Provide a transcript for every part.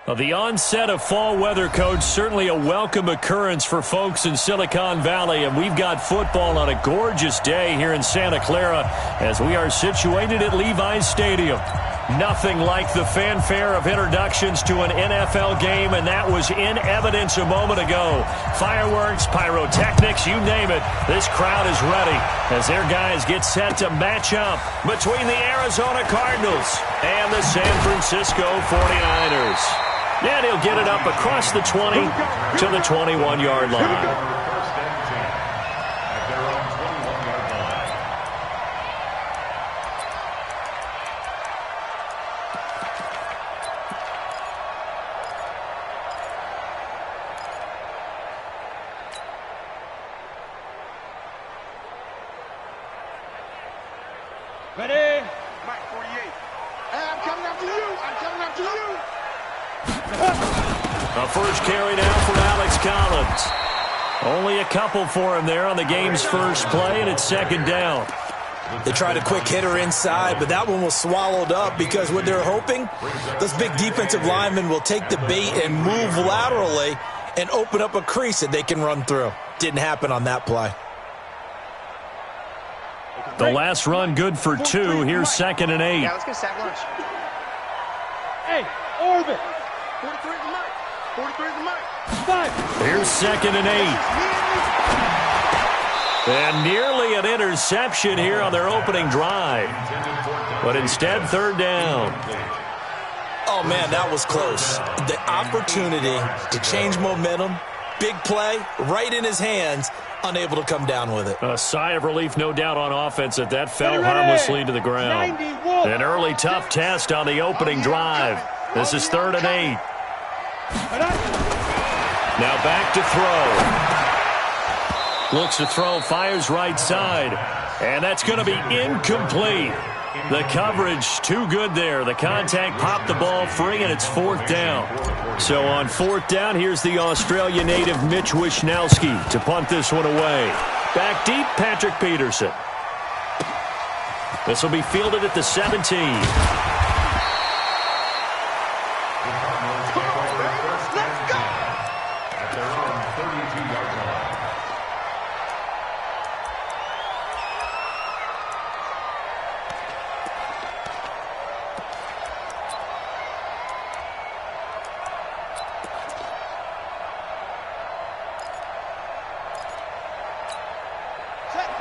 Well, the onset of fall weather, Coach, certainly a welcome occurrence for folks in Silicon Valley, and we've got football on a gorgeous day here in Santa Clara as we are situated at Levi's Stadium. Nothing like the fanfare of introductions to an NFL game, and that was in evidence a moment ago. Fireworks, pyrotechnics, you name it. This crowd is ready as their guys get set to match up between the Arizona Cardinals and the San Francisco 49ers. And he'll get it up across the 20 to the 21-yard line. Ready? Mike 48. Hey, I'm coming after you. I'm coming after you. A first carry now for Alex Collins. Only a couple for him there on the game's first play, and it's second down. They tried a quick hitter inside, but that one was swallowed up because what they're hoping, those big defensive linemen will take the bait and move laterally and open up a crease that they can run through. Didn't happen on that play. The last run good for 2. Here's 2nd and 8. Yeah, let's get sack lunch. Hey, orbit. 43 is the mic. 43 is the mic. 5. Here's 2nd and 8. And nearly an interception here on their opening drive. But instead, 3rd down. Oh, man, that was close. The opportunity to change momentum, big play, right in his hands, unable to come down with it. A sigh of relief, no doubt, on offense that fell harmlessly to the ground. An early tough test on the opening drive. This is 3rd and 8. Now back to throw. Looks to throw, fires right side. And that's going to be incomplete. The coverage too good there. The contact popped the ball free, and it's 4th down. So on 4th down, here's the Australia native Mitch Wishnowski to punt this one away. Back deep, Patrick Peterson. This will be fielded at the 17.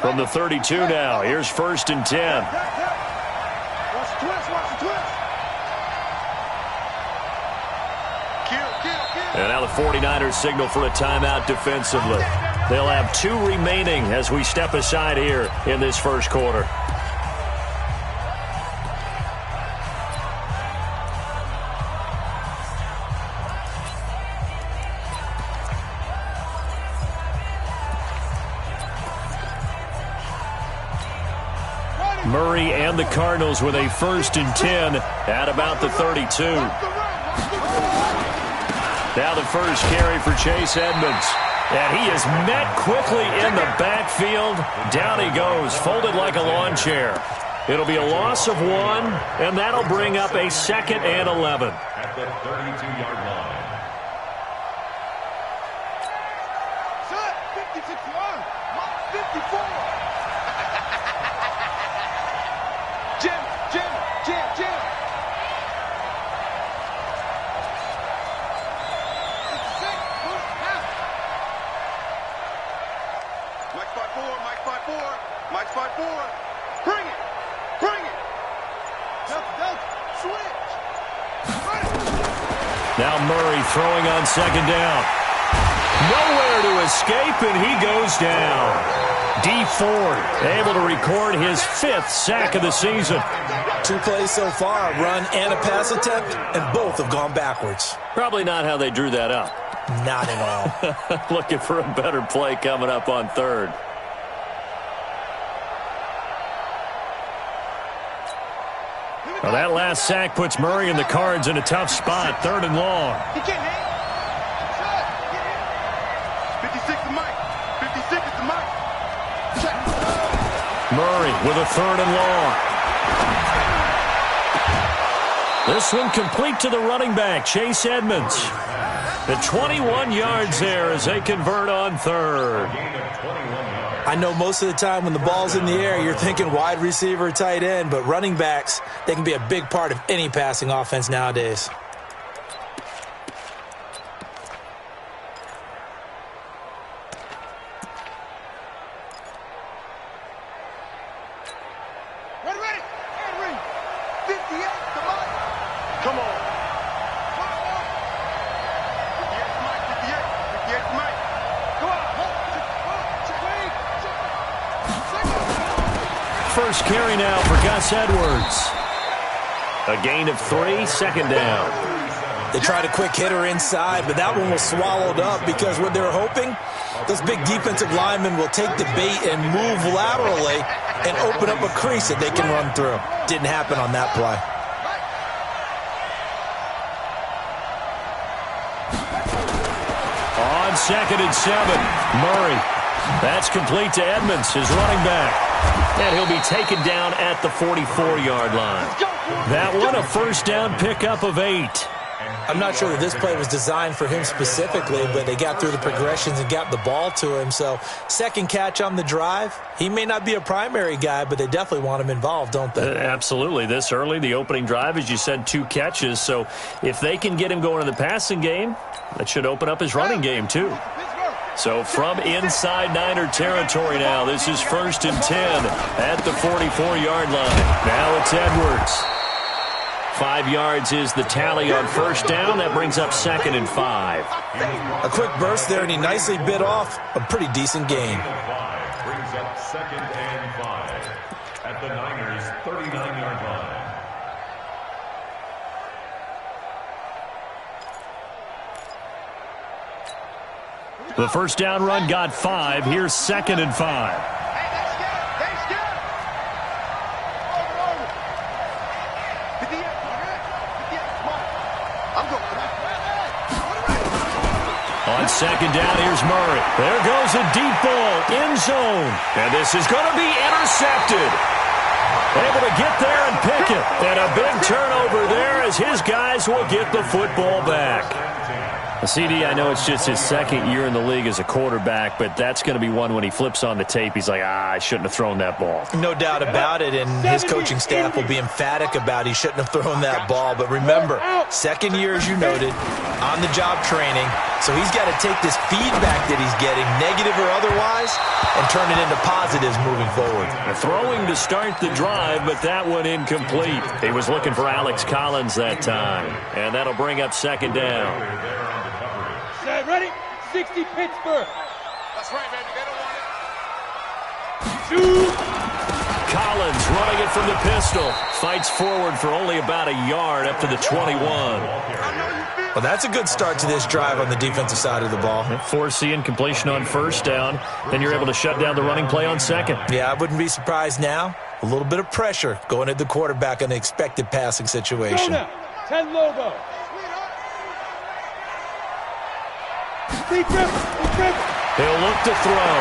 From the 32 now, here's 1st and 10. Watch the twist, watch the twist. Kill. And now the 49ers signal for a timeout defensively. They'll have 2 remaining as we step aside here in this first quarter. Murray and the Cardinals with a 1st and 10 at about the 32. Now the first carry for Chase Edmonds. And he is met quickly in the backfield. Down he goes, folded like a lawn chair. It'll be a loss of 1, and that'll bring up a 2nd and 11. At the 32-yard line. Set, 56-1, 54. Jim. Mike 5-4. Bring it. Delta, switch. Now Murray throwing on 2nd down. Nowhere to escape, and he goes down. D Ford able to record his 5th sack of the season. 2 plays so far, a run and a pass attempt, and both have gone backwards. Probably not how they drew that up. Not at all. Looking for a better play coming up on 3rd. Well, that last sack puts Murray and the Cards in a tough spot. 3rd and long. He can't hang. 56 is Mike. 56 is the Mike. Murray with a 3rd and long. This one complete to the running back, Chase Edmonds. The 21 yards there as they convert on third. I know most of the time when the ball's in the air, you're thinking wide receiver, tight end, but running backs, they can be a big part of any passing offense nowadays. First carry now for Gus Edwards. A gain of 3, second down. They tried a quick hitter inside, but that one was swallowed up because what they're hoping, those big defensive linemen will take the bait and move laterally and open up a crease that they can run through. Didn't happen on that play. On 2nd and 7, Murray. That's complete to Edmonds, his running back. And he'll be taken down at the 44-yard line. That one, a first down pickup of 8. I'm not sure that this play was designed for him specifically, but they got through the progressions and got the ball to him. So, second catch on the drive. He may not be a primary guy, but they definitely want him involved, don't they? Absolutely. This early, the opening drive, as you said, 2 catches. So, if they can get him going in the passing game, that should open up his running game, too. So, from inside Niner territory now, this is 1st and 10 at the 44-yard line. Now it's Edwards. 5 yards is the tally on first down. That brings up 2nd and 5. A quick burst there, and he nicely bit off a pretty decent gain. Brings up 2nd and 5 at the Niners' 39-yard line. The first down run got 5. Here's 2nd and 5. On 2nd down, here's Murray. There goes a deep ball, end zone. And this is going to be intercepted. Able to get there and pick it. And a big turnover there as his guys will get the football back. CD, I know it's just his 2nd year in the league as a quarterback, but that's going to be one when he flips on the tape, he's like, I shouldn't have thrown that ball. No doubt about it, and his coaching staff will be emphatic about he shouldn't have thrown that ball. But remember, 2nd year, as you noted, on-the-job training, so he's got to take this feedback that he's getting, negative or otherwise, and turn it into positives moving forward. Throwing to start the drive, but that one incomplete. He was looking for Alex Collins that time, and that'll bring up 2nd down. Ready? 60 Pittsburgh. That's right, baby. They don't want it. Shoot! Collins running it from the pistol. Fights forward for only about a yard up to the 21. Well, that's a good start to this drive on the defensive side of the ball. Force the incompletion on first down. Then you're able to shut down the running play on 2nd. Yeah, I wouldn't be surprised now. A little bit of pressure going at the quarterback in an expected passing situation. Go now. 10 logo. He'll look to throw.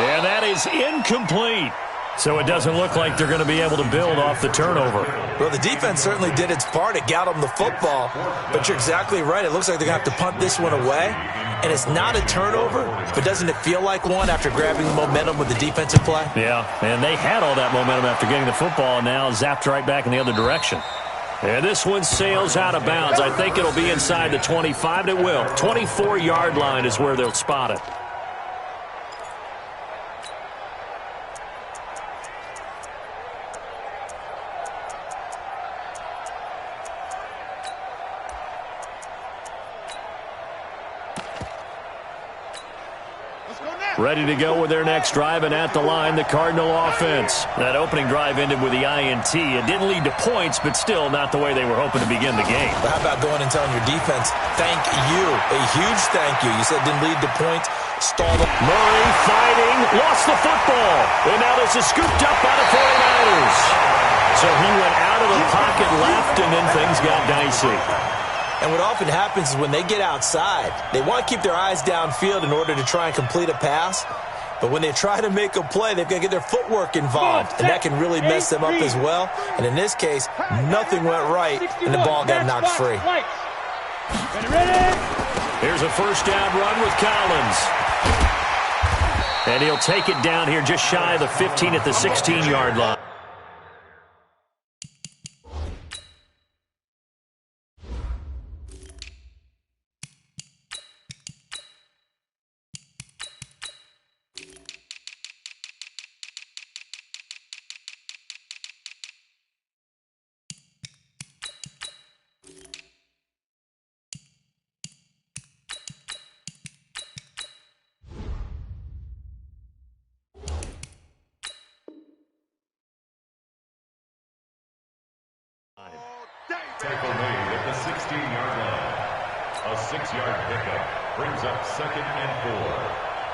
And that is incomplete. So it doesn't look like they're going to be able to build off the turnover. Well, the defense certainly did its part. It got them the football. But you're exactly right. It looks like they're going to have to punt this one away. And it's not a turnover, but doesn't it feel like one after grabbing the momentum with the defensive play? Yeah, and they had all that momentum after getting the football and now zapped right back in the other direction. And this one sails out of bounds. I think it'll be inside the 25, and it will. 24-yard line is where they'll spot it. Ready to go with their next drive, and at the line, the Cardinal offense. That opening drive ended with the INT. It didn't lead to points, but still not the way they were hoping to begin the game. But how about going and telling your defense, thank you, a huge thank you. You said it didn't lead to points, stalled up. Murray fighting, lost the football. And now this is scooped up by the 49ers. So he went out of the pocket left, and then things got dicey. And what often happens is when they get outside, they want to keep their eyes downfield in order to try and complete a pass. But when they try to make a play, they've got to get their footwork involved, and that can really mess them up as well. And in this case, nothing went right, and the ball got knocked free. Here's a first down run with Collins. And he'll take it down here just shy of the 15 at the 16-yard line. Tackle made at the 16-yard line. A 6-yard pickup brings up 2nd and 4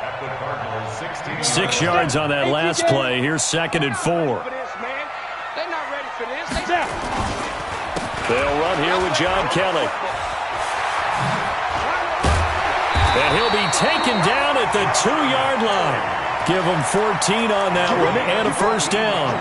at the Cardinals 16. 6 yards on that last play. Here's 2nd and 4. They're not ready for this. They'll run here with John Kelly. And he'll be taken down at the 2-yard line. Give him 14 on that one and a first down.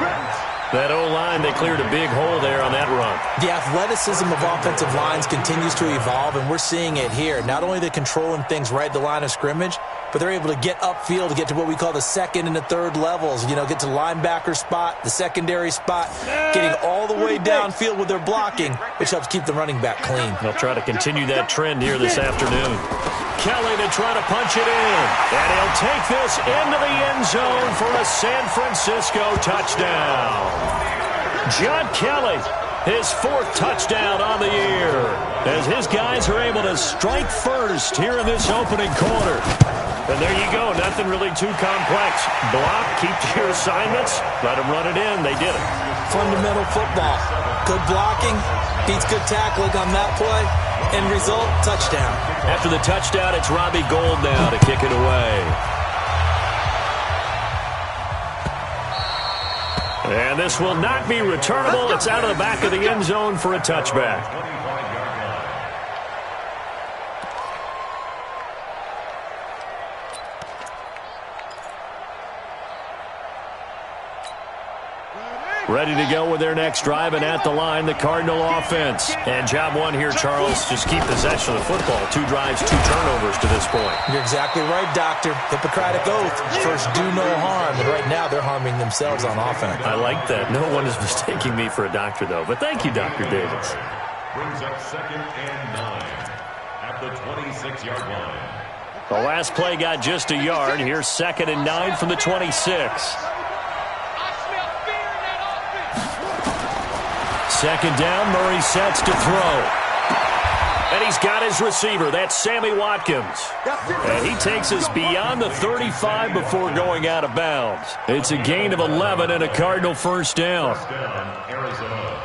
That O-line, they cleared a big hole there on that run. The athleticism of offensive lines continues to evolve, and we're seeing it here. Not only are they controlling things right at the line of scrimmage, but they're able to get upfield to get to what we call the 2nd and the 3rd levels. You know, get to the linebacker spot, the secondary spot, getting all the way downfield with their blocking, which helps keep the running back clean. They'll try to continue that trend here this afternoon. Kelly to try to punch it in. And he'll take this into the end zone for a San Francisco touchdown. John Kelly, his 4th touchdown on the year, as his guys are able to strike first here in this opening quarter. And there you go, nothing really too complex. Block, keep to your assignments, let them run it in. They did it. Fundamental football. Good blocking, beats good tackling on that play. End result, touchdown. After the touchdown, it's Robbie Gould now to kick it away. And this will not be returnable. It's out of the back of the end zone for a touchback. Ready to go with their next drive, and at the line, the Cardinal offense. And job one here, Charles, just keep possession of the football. 2 drives, 2 turnovers to this point. You're exactly right, Doctor. Hippocratic oath. First, do no harm. And right now, they're harming themselves on offense. I like that. No one is mistaking me for a doctor, though. But thank you, Dr. Davis. Brings up 2nd and 9 at the 26-yard line. The last play got just a yard. Here's 2nd and 9 from the 26. 2nd down, Murray sets to throw. And he's got his receiver. That's Sammy Watkins. And he takes us beyond the 35 before going out of bounds. It's a gain of 11 and a Cardinal first down. First down, Arizona.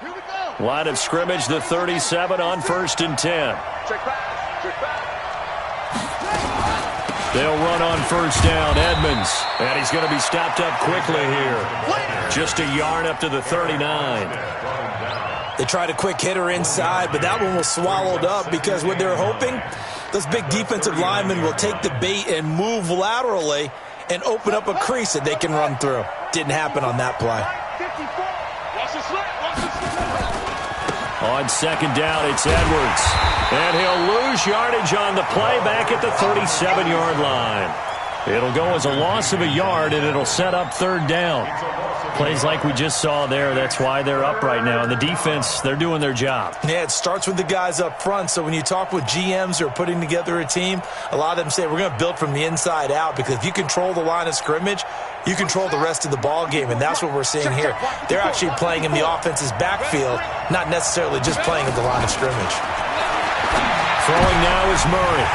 Here we go. Line of scrimmage, the 37 on 1st and 10. Check back. Check back. They'll run on 1st down, Edmonds. And he's going to be stopped up quickly here. Just a yard up to the 39. They tried a quick hitter inside, but that one was swallowed up because what they're hoping, those big defensive linemen will take the bait and move laterally and open up a crease that they can run through. Didn't happen on that play. On 2nd down, it's Edwards. And he'll lose yardage on the play back at the 37-yard line. It'll go as a loss of a yard, and it'll set up 3rd down. Plays like we just saw there, that's why they're up right now. And the defense, they're doing their job. Yeah, it starts with the guys up front. So when you talk with GMs who are putting together a team, a lot of them say we're going to build from the inside out, because if you control the line of scrimmage, you control the rest of the ball game, and that's what we're seeing here. They're actually playing in the offense's backfield, not necessarily just playing at the line of scrimmage. Throwing now is Murray.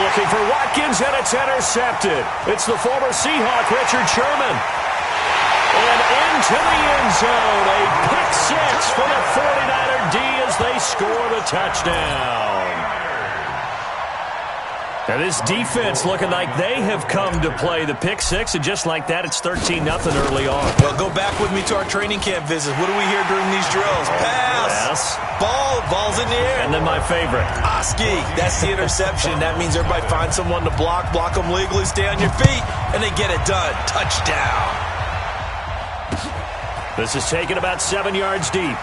Looking for Watkins, and it's intercepted. It's the former Seahawk, Richard Sherman. And into the end zone. A pick 6 for the 49er D as they score the touchdown. And this defense looking like they have come to play the pick 6, and just like that, it's 13-0 early on. Well, go back with me to our training camp visits. What do we hear during these drills? Pass. Yes. Ball ball's in the air. And then my favorite. Oski, that's the interception. That means everybody finds someone to block them legally, stay on your feet, and they get it done. Touchdown. This is taken about 7 yards deep.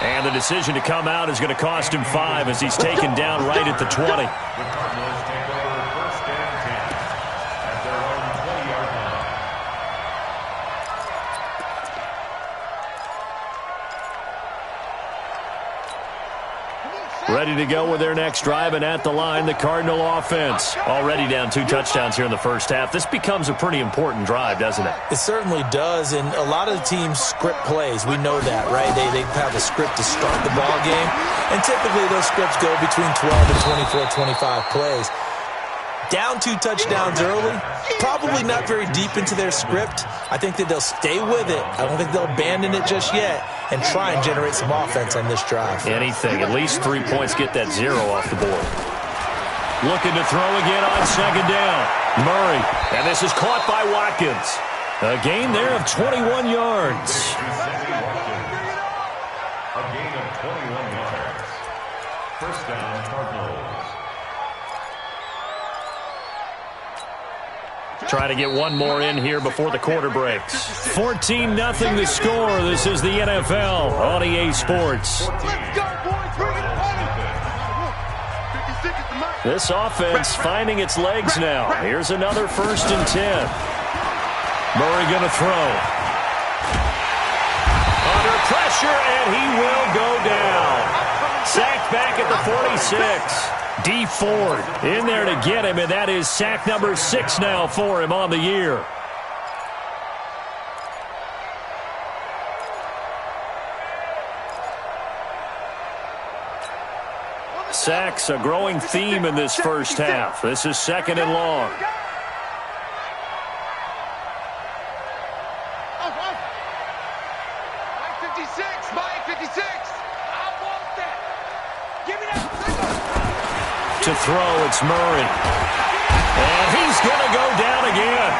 And the decision to come out is going to cost him 5 as he's taken down right at the 20. The Cardinals take over 1st and 10 at their own 20-yard line. Ready to go with their next drive, and at the line, the Cardinal offense. Already down 2 touchdowns here in the first half. This becomes a pretty important drive, doesn't it? It certainly does, and a lot of the teams script plays. We know that, right? They have a script to start the ball game, and typically those scripts go between 12 and 24, 25 plays. Down 2 touchdowns early, probably not very deep into their script. I think that they'll stay with it. I don't think they'll abandon it just yet and try and generate some offense on this drive. Anything. At least 3 points, get that 0 off the board. Looking to throw again on 2nd down. Murray. And this is caught by Watkins. A gain there of 21 yards. A gain of 21 yards. 1st down, Cardinals. Trying to get one more in here before the quarter breaks. 14-0 the score. This is the NFL on EA Sports. This offense finding its legs now. Here's another 1st and 10. Murray going to throw. Under pressure, and he will go down. Sacked back at the 46. D. Ford in there to get him, and that is sack number 6 now for him on the year. Sacks, a growing theme in this first half. This is 2nd and long. To throw, it's Murray. And he's going to go down again.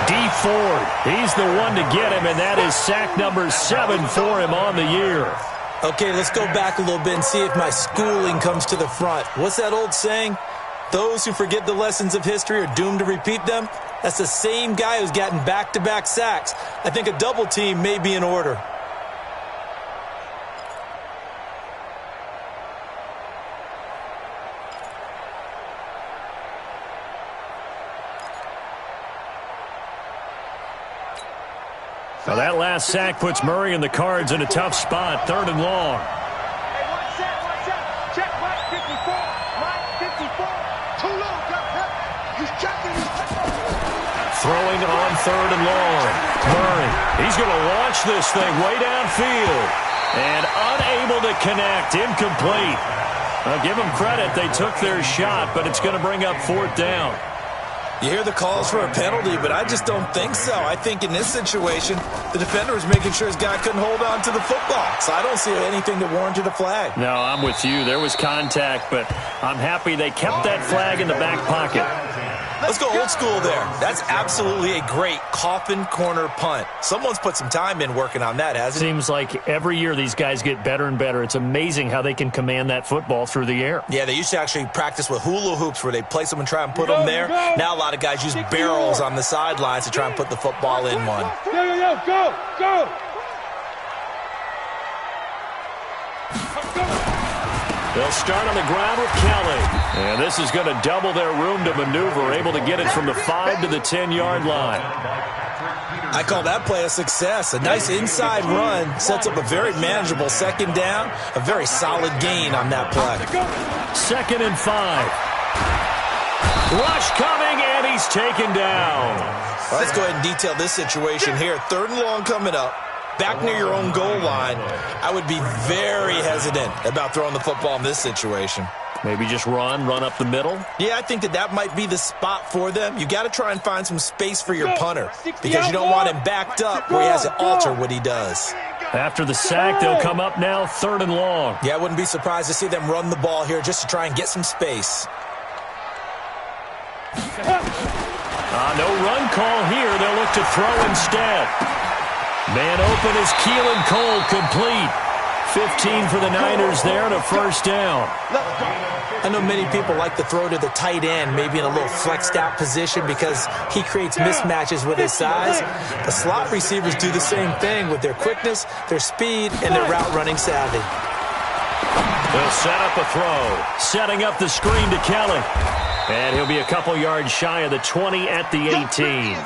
D. Ford, he's the one to get him, and that is sack number 7 for him on the year. Okay, let's go back a little bit and see if my schooling comes to the front. What's that old saying? Those who forget the lessons of history are doomed to repeat them. That's the same guy who's gotten back-to-back sacks. I think a double team may be in order. Now that last sack puts Murray and the Cards in a tough spot, 3rd and long. Hey, watch out. Check Mike 54. Too low, got hit. He's checking. Throwing on 3rd and long. Murray, he's going to launch this thing way downfield. And unable to connect, incomplete. Now give them credit, they took their shot, but it's going to bring up 4th down. You hear the calls for a penalty, but I just don't think so. I think in this situation, the defender was making sure his guy couldn't hold on to the football. So I don't see anything that warranted a flag. No, I'm with you. There was contact, but I'm happy they kept that flag in the back pocket. Let's go old school there. That's absolutely a great coffin corner punt. Someone's put some time in working on that, hasn't it? Seems like every year these guys get better and better. It's amazing how they can command that football through the air. Yeah, they used to actually practice with hula hoops where they place them and try and put them there. Now a lot of guys use barrels on the sidelines to try and put the football in one. Go. They'll start on the ground with Kelly. And this is going to double their room to maneuver, able to get it from the 5 to the 10-yard line. I call that play a success. A nice inside run sets up a very manageable 2nd down, a very solid gain on that play. 2nd and 5. Rush coming, and he's taken down. Well, let's go ahead and detail this situation here. 3rd and long coming up. Back near your own goal line, I would be very hesitant about throwing the football in this situation. Maybe just run up the middle? Yeah, I think that might be the spot for them. You got to try and find some space for your punter because you don't want him backed up where he has to alter what he does. After the sack, they'll come up now 3rd and long. Yeah, I wouldn't be surprised to see them run the ball here just to try and get some space. No run call here. They'll look to throw instead. Man open is Keelan Cole, complete. 15 for the Niners there and a first down. I know many people like to throw to the tight end, maybe in a little flexed out position because he creates mismatches with his size. The slot receivers do the same thing with their quickness, their speed, and their route running savvy. They'll set up a throw. Setting up the screen to Kelly. And he'll be a couple yards shy of the 20 at the 18.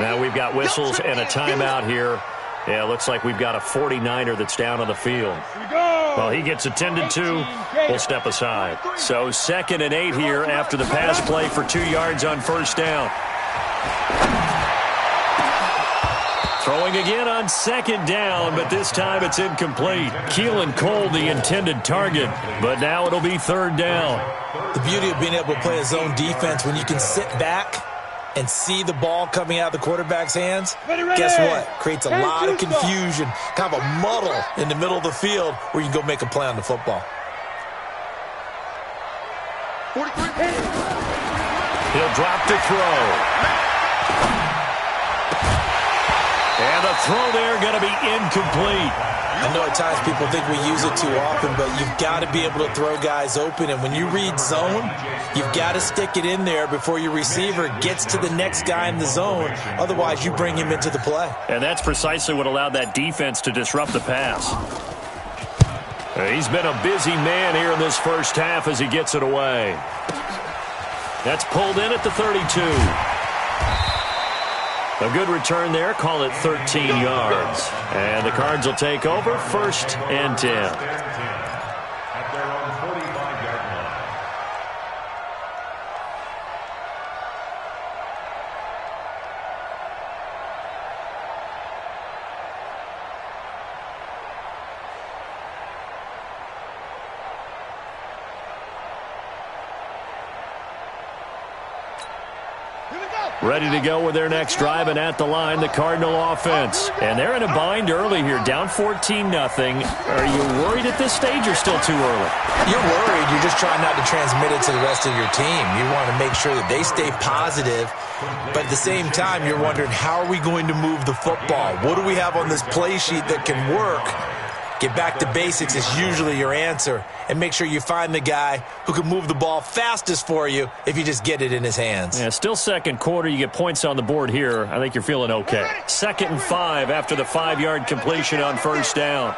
Now we've got whistles and a timeout here. Yeah, it looks like we've got a 49er that's down on the field. Well, he gets attended to. We'll step aside. So 2nd and 8 here after the pass play for 2 yards on first down. Throwing again on 2nd down, but this time it's incomplete. Keelan Cole, the intended target, but now it'll be 3rd down. The beauty of being able to play a zone defense when you can sit back and see the ball coming out of the quarterback's hands, guess what? Creates a lot of confusion, kind of a muddle in the middle of the field where you can go make a play on the football. He'll drop to throw. And the throw there going to be incomplete. I know at times people think we use it too often, but you've got to be able to throw guys open. And when you read zone, you've got to stick it in there before your receiver gets to the next guy in the zone. Otherwise, you bring him into the play. And that's precisely what allowed that defense to disrupt the pass. He's been a busy man here in this first half as he gets it away. That's pulled in at the 32. A good return there. Call it 13 yards. And the Cards will take over 1st and 10. At their own 45-yard line. Ready to go with their next drive, and at the line, the Cardinal offense. And they're in a bind early here, down 14-0. Are you worried at this stage or still too early? You're worried. You're just trying not to transmit it to the rest of your team. You want to make sure that they stay positive, but at the same time, you're wondering, how are we going to move the football? What do we have on this play sheet that can work? Get back to basics is usually your answer, and make sure you find the guy who can move the ball fastest for you if you just get it in his hands. Yeah, still second quarter. You get points on the board here. I think you're feeling okay. 2nd and 5 after the 5-yard completion on first down.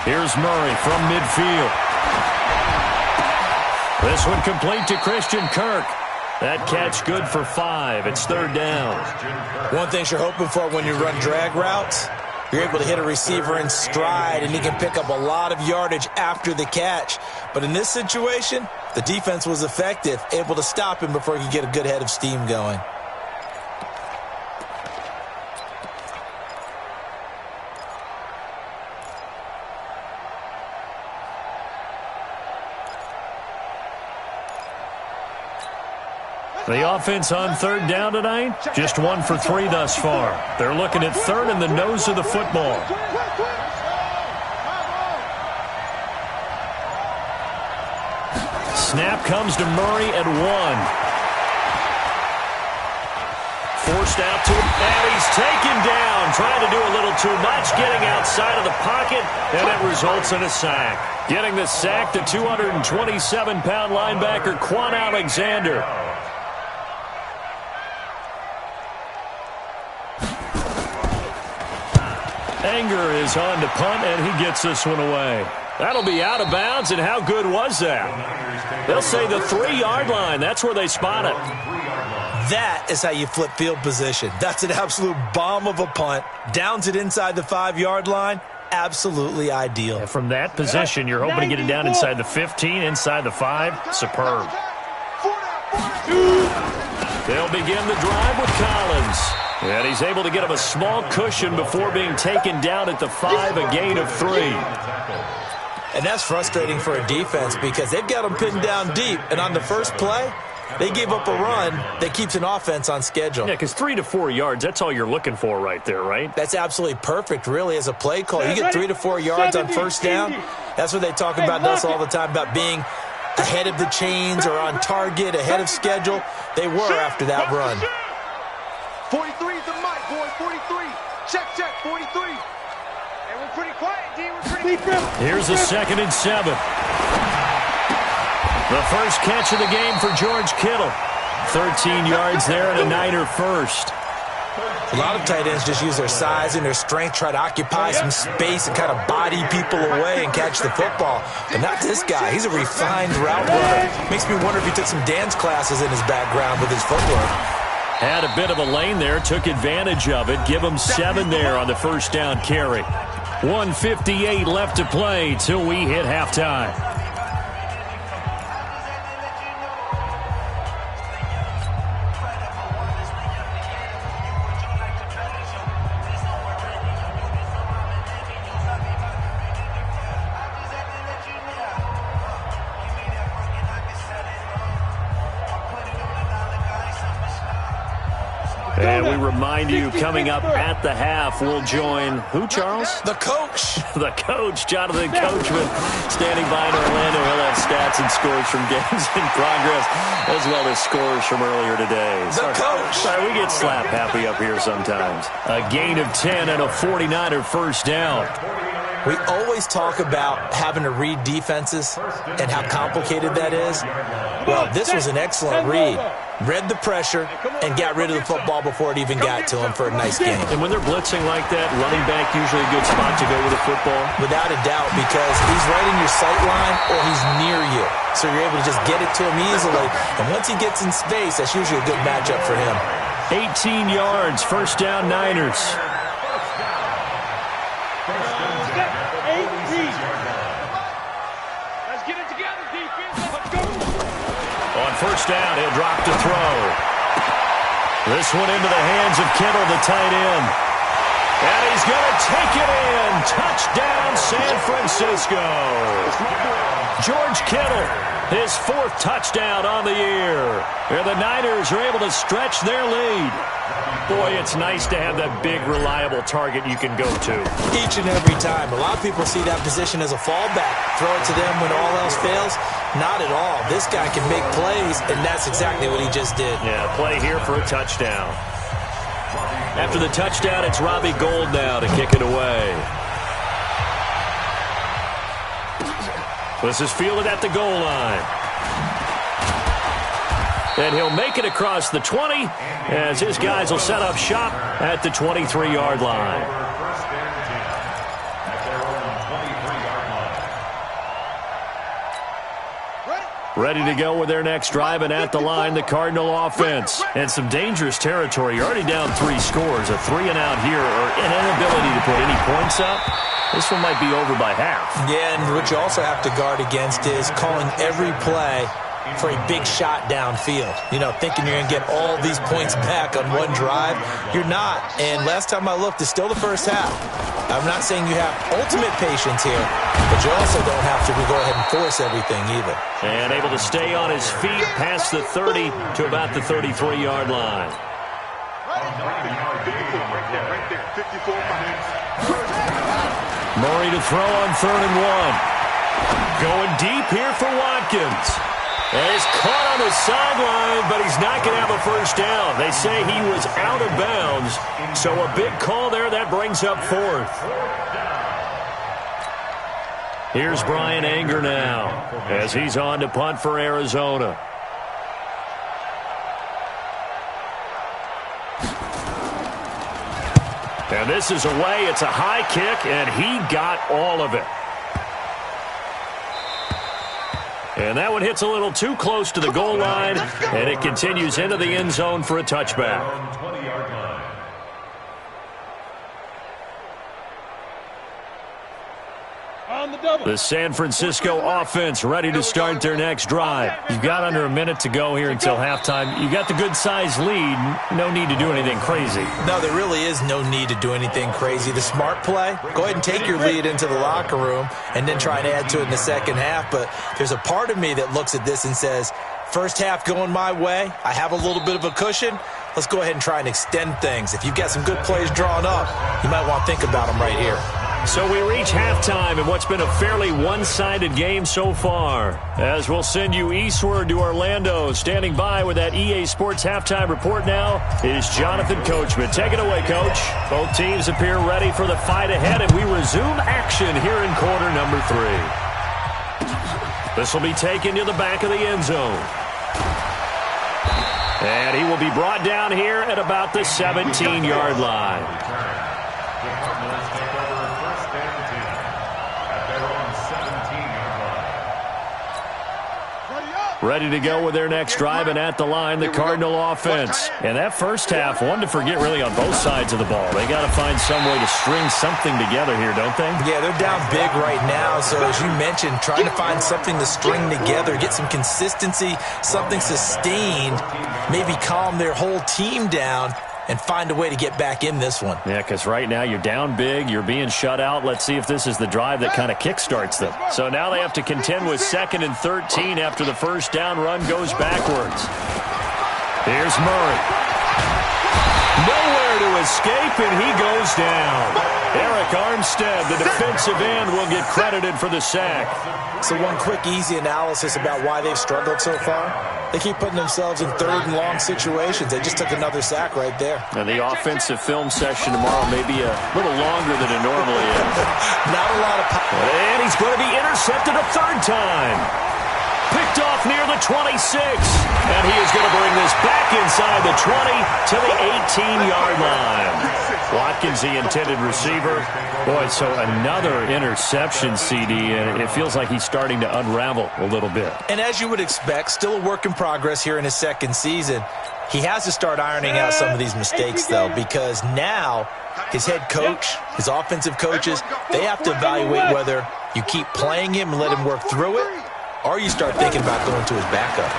Here's Murray from midfield. This one complete to Christian Kirk. That catch good for 5. It's 3rd down. One thing you're hoping for when you run drag routes, you're able to hit a receiver in stride, and he can pick up a lot of yardage after the catch. But in this situation, the defense was effective, able to stop him before he could get a good head of steam going. The offense on 3rd down tonight, just 1 for 3 thus far. They're looking at 3rd and the nose of the football. Snap comes to Murray at 1. Forced out to him, and he's taken down. Trying to do a little too much, getting outside of the pocket, and it results in a sack. Getting the sack, the 227-pound linebacker, Quan Alexander. Anger is on to punt, and he gets this one away. That'll be out of bounds, and how good was that? They'll say the 3-yard line. That's where they spot it. That is how you flip field position. That's an absolute bomb of a punt. Downs it inside the 5-yard line. Absolutely ideal. And from that position, you're hoping to get it down inside the 15, inside the 5. Superb. They'll begin the drive with Collins. And he's able to get him a small cushion before being taken down at the 5, a gain of 3. And that's frustrating for a defense because they've got them pinned down deep. And on the first play, they gave up a run that keeps an offense on schedule. Yeah, because 3 to 4 yards, that's all you're looking for right there, right? That's absolutely perfect, really, as a play call. You get 3 to 4 yards on first down. That's what they talk about us all the time, about being ahead of the chains or on target, ahead of schedule. They were after that run. 43 is the mic, boys. 43. Check, 43. And we're pretty quiet, D. We're pretty quiet. Here's a 2nd and 7. The first catch of the game for George Kittle. 13 yards there and a Niner first. A lot of tight ends just use their size and their strength, try to occupy some space and kind of body people away and catch the football. But not this guy. He's a refined route runner. Makes me wonder if he took some dance classes in his background with his footwork. Had a bit of a lane there, took advantage of it. Give him 7 there on the first down carry. 1:58 left to play till we hit halftime. And we remind you, coming up at the half, we'll join who, Charles? The coach. The coach, Jonathan Coachman, standing by in Orlando. He'll have stats and scores from games in progress, as well as scores from earlier today. The coach. Sorry, we get slap happy up here sometimes. A gain of 10 and a 49er first down. We always talk about having to read defenses and how complicated that is. Well, this was an excellent read. Read the pressure and got rid of the football before it even got to him for a nice game. And when they're blitzing like that, running back usually a good spot to go with the football? Without a doubt, because he's right in your sight line or he's near you. So you're able to just get it to him easily. And once he gets in space, that's usually a good matchup for him. 18 yards, first down Niners. First down, he'll drop to throw. This one into the hands of Kittle, the tight end. And he's going to take it in. Touchdown, San Francisco. George Kittle, his 4th touchdown on the year. And the Niners are able to stretch their lead. Boy, it's nice to have that big, reliable target you can go to. Each and every time. A lot of people see that position as a fallback. Throw it to them when all else fails. Not at all. This guy can make plays, and that's exactly what he just did. Yeah, play here for a touchdown. After the touchdown, it's Robbie Gould now to kick it away. This is fielded at the goal line. And he'll make it across the 20 as his guys will set up shop at the 23-yard line. Ready to go with their next drive, and at the line, the Cardinal offense. And some dangerous territory. You're already down 3 scores. A 3-and-out here, or an inability to put any points up. This one might be over by half. Yeah, and what you also have to guard against is calling every play for a big shot downfield. You know, thinking you're going to get all these points back on one drive. You're not. And last time I looked, it's still the first half. I'm not saying you have ultimate patience here, but you also don't have to go ahead and force everything either. And able to stay on his feet past the 30 to about the 33-yard line. Murray to throw on 3rd and 1. Going deep here for Watkins. And he's caught on the sideline, but he's not going to have a first down. They say he was out of bounds. So a big call there. That brings up 4th. Here's Brian Anger now as he's on to punt for Arizona. And this is away. It's a high kick, and he got all of it. And that one hits a little too close to the goal line, and it continues into the end zone for a touchback. The San Francisco offense ready to start their next drive. You've got under a minute to go here until halftime. You've got the good-sized lead. No need to do anything crazy. No, there really is no need to do anything crazy. The smart play, go ahead and take your lead into the locker room and then try and add to it in the second half. But there's a part of me that looks at this and says, first half going my way, I have a little bit of a cushion. Let's go ahead and try and extend things. If you've got some good plays drawn up, you might want to think about them right here. So we reach halftime in what's been a fairly one-sided game so far. As we'll send you eastward to Orlando. Standing by with that EA Sports halftime report now is Jonathan Coachman. Take it away, Coach. Both teams appear ready for the fight ahead, and we resume action here in quarter number 3. This will be taken to the back of the end zone. And he will be brought down here at about the 17-yard line. Ready to go with their next drive, and at the line, the Cardinal offense. And that first half, one to forget really on both sides of the ball. They got to find some way to string something together here, don't they? Yeah, they're down big right now. So as you mentioned, trying to find something to string together, get some consistency, something sustained, maybe calm their whole team down and find a way to get back in this one. Yeah, because right now you're down big, you're being shut out. Let's see if this is the drive that kind of kickstarts them. So now they have to contend with 2nd and 13 after the first down run goes backwards. Here's Murray. Nowhere to escape, and he goes down. Eric Armstead, the defensive end, will get credited for the sack. So one quick, easy analysis about why they've struggled so far. They keep putting themselves in 3rd and long situations. They just took another sack right there. And the offensive film session tomorrow may be a little longer than it normally is. Not a lot of power. And he's going to be intercepted a 3rd time. Picked off near the 26. And he is going to bring this back inside the 20 to the 18-yard line. Watkins, the intended receiver. Boy, so another interception, CD, and it feels like he's starting to unravel a little bit. And as you would expect, still a work in progress here in his 2nd season. He has to start ironing out some of these mistakes, though, because now his head coach, his offensive coaches, they have to evaluate whether you keep playing him and let him work through it, or you start thinking about going to his backup.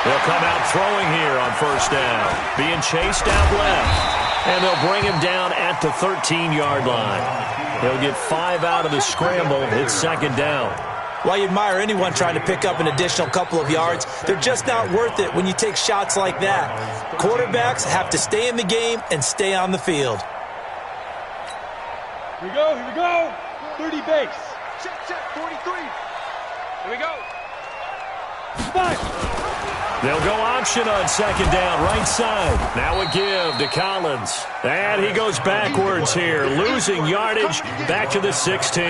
They'll come out throwing here on 1st down, being chased out left. And they'll bring him down at the 13-yard line. He'll get 5 out of the scramble. It's 2nd down. While you admire anyone trying to pick up an additional couple of yards, they're just not worth it when you take shots like that. Quarterbacks have to stay in the game and stay on the field. Here we go. 30 base. Check, 43. Here we go. 5. They'll go option on 2nd down, right side. Now a give to Collins. And he goes backwards here, losing yardage back to the 16.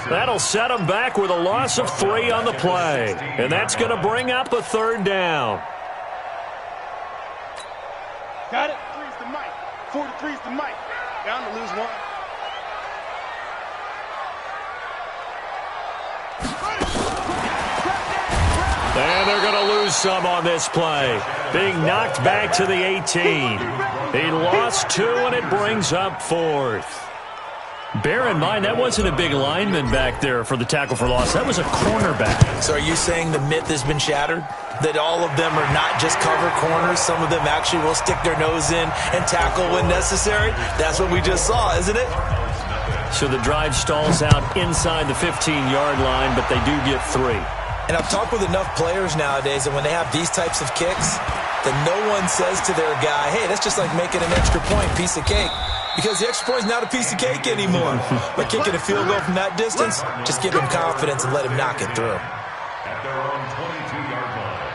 That'll set him back with a loss of 3 on the play. And that's going to bring up a 3rd down. Got it. 3's the mic. 43's the mic. Down to lose 1. And they're going to lose some on this play. Being knocked back to the 18. He lost 2, and it brings up 4th. Bear in mind, that wasn't a big lineman back there for the tackle for loss. That was a cornerback. So are you saying the myth has been shattered? That all of them are not just cover corners? Some of them actually will stick their nose in and tackle when necessary? That's what we just saw, isn't it? So the drive stalls out inside the 15-yard line, but they do get 3. And I've talked with enough players nowadays that when they have these types of kicks, that no one says to their guy, hey, that's just like making an extra point, piece of cake. Because the extra point is not a piece of cake anymore. By kicking a field goal from that distance, just give him confidence and let him knock it through. At their own 22-yard line.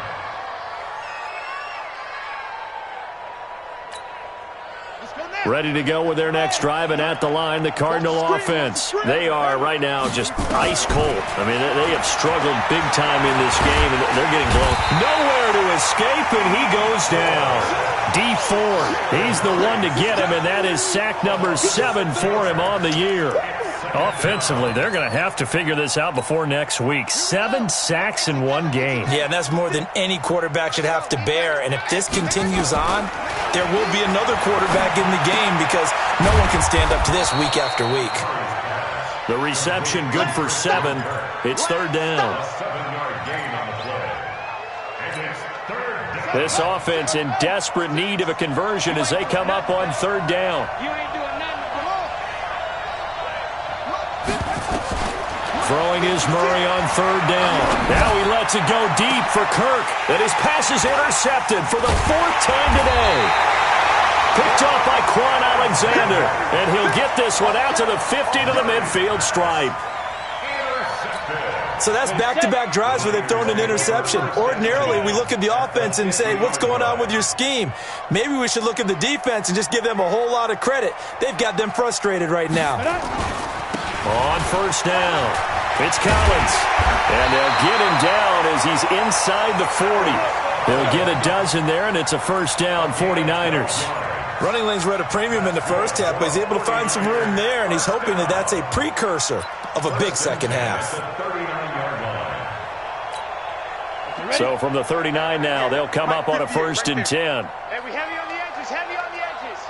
Ready to go with their next drive, and at the line, the Cardinal offense. They are right now just ice cold. I mean, they have struggled big time in this game, and they're getting blown. Nowhere to escape, and he goes down. D4, he's the one to get him, and that is sack number 7 for him on the year. Offensively, they're going to have to figure this out before next week. 7 sacks in one game. Yeah, and that's more than any quarterback should have to bear. And if this continues on, there will be another quarterback in the game because no one can stand up to this week after week. The reception good for 7. It's 3rd down. This offense in desperate need of a conversion as they come up on 3rd down. Throwing is Murray on 3rd down. Now he lets it go deep for Kirk. And his pass is intercepted for the 4th time today. Picked off by Quan Alexander. And he'll get this one out to the 50 to the midfield stripe. So that's back-to-back drives where they've thrown an interception. Ordinarily, we look at the offense and say, what's going on with your scheme? Maybe we should look at the defense and just give them a whole lot of credit. They've got them frustrated right now. On first down, it's Collins. And they'll get him down as he's inside the 40. They'll get a dozen there, and it's a first down, 49ers. Running lanes were at a premium in the first half, but he's able to find some room there, and he's hoping that that's a precursor of a big second half. So from the 39 now, they'll come up on a first and 10. Hey, we heavy on the edges, heavy on the edges.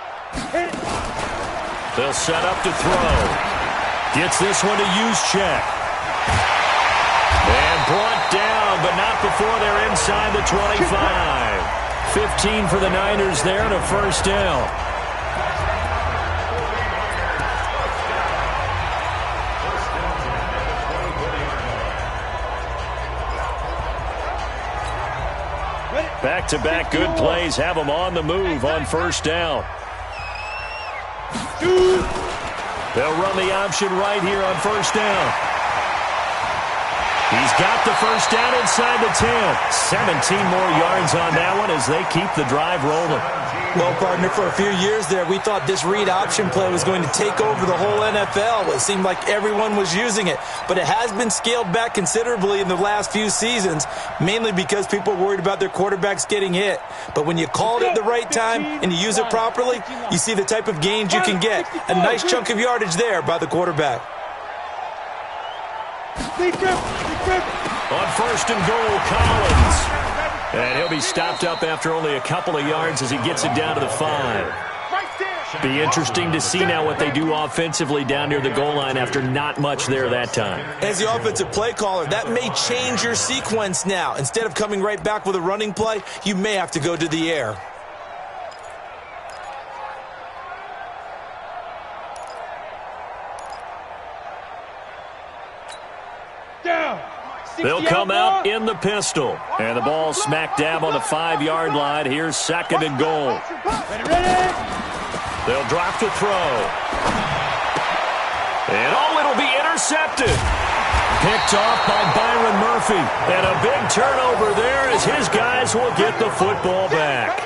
They'll set up to throw. Gets this one to Juszczyk. And brought down, but not before they're inside the 25. 15 for the Niners there and a first down. Back-to-back good plays have them on the move on first down. They'll run the option right here on first down. He's got the first down inside the 10. 17 more yards on that one as they keep the drive rolling. Well, partner, for a few years there, we thought this read option play was going to take over the whole NFL. It seemed like everyone was using it. But it has been scaled back considerably in the last few seasons, mainly because people are worried about their quarterbacks getting hit. But when you call it at the right time and you use it properly, you see the type of gains you can get. A nice chunk of yardage there by the quarterback. On first and goal, Collins. And he'll be stopped up after only a couple of yards as he gets it down to the 5. Be interesting to see now what they do offensively down near the goal line after not much there that time. As the offensive play caller, that may change your sequence now. Instead of coming right back with a running play, you may have to go to the air. They'll come out in the pistol. And the ball smack dab on the 5-yard line. Here's second and goal. They'll drop to throw. And it'll be intercepted. Picked off by Byron Murphy. And a big turnover there as his guys will get the football back.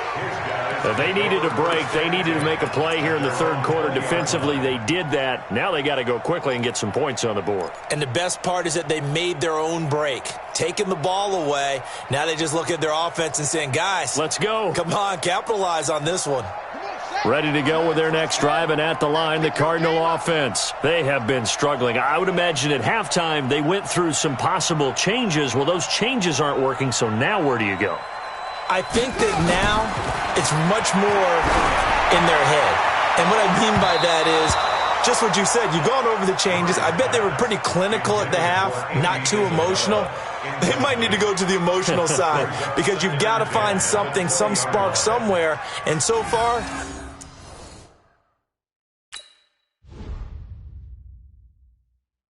If they needed a break, they needed to make a play here in the third quarter. Defensively, they did that. Now they got to go quickly and get some points on the board. And the best part is that they made their own break. Taking the ball away. Now they just look at their offense and saying, guys, let's go. Come on, capitalize on this one. Ready to go with their next drive, and at the line, the Cardinal offense. They have been struggling. I would imagine at halftime they went through some possible changes. Well, those changes aren't working, so now where do you go? I think that now it's much more in their head. And what I mean by that is just what you said. You've gone over the changes. I bet they were pretty clinical at the half, not too emotional. They might need to go to the emotional side because you've got to find something, some spark somewhere. And so far,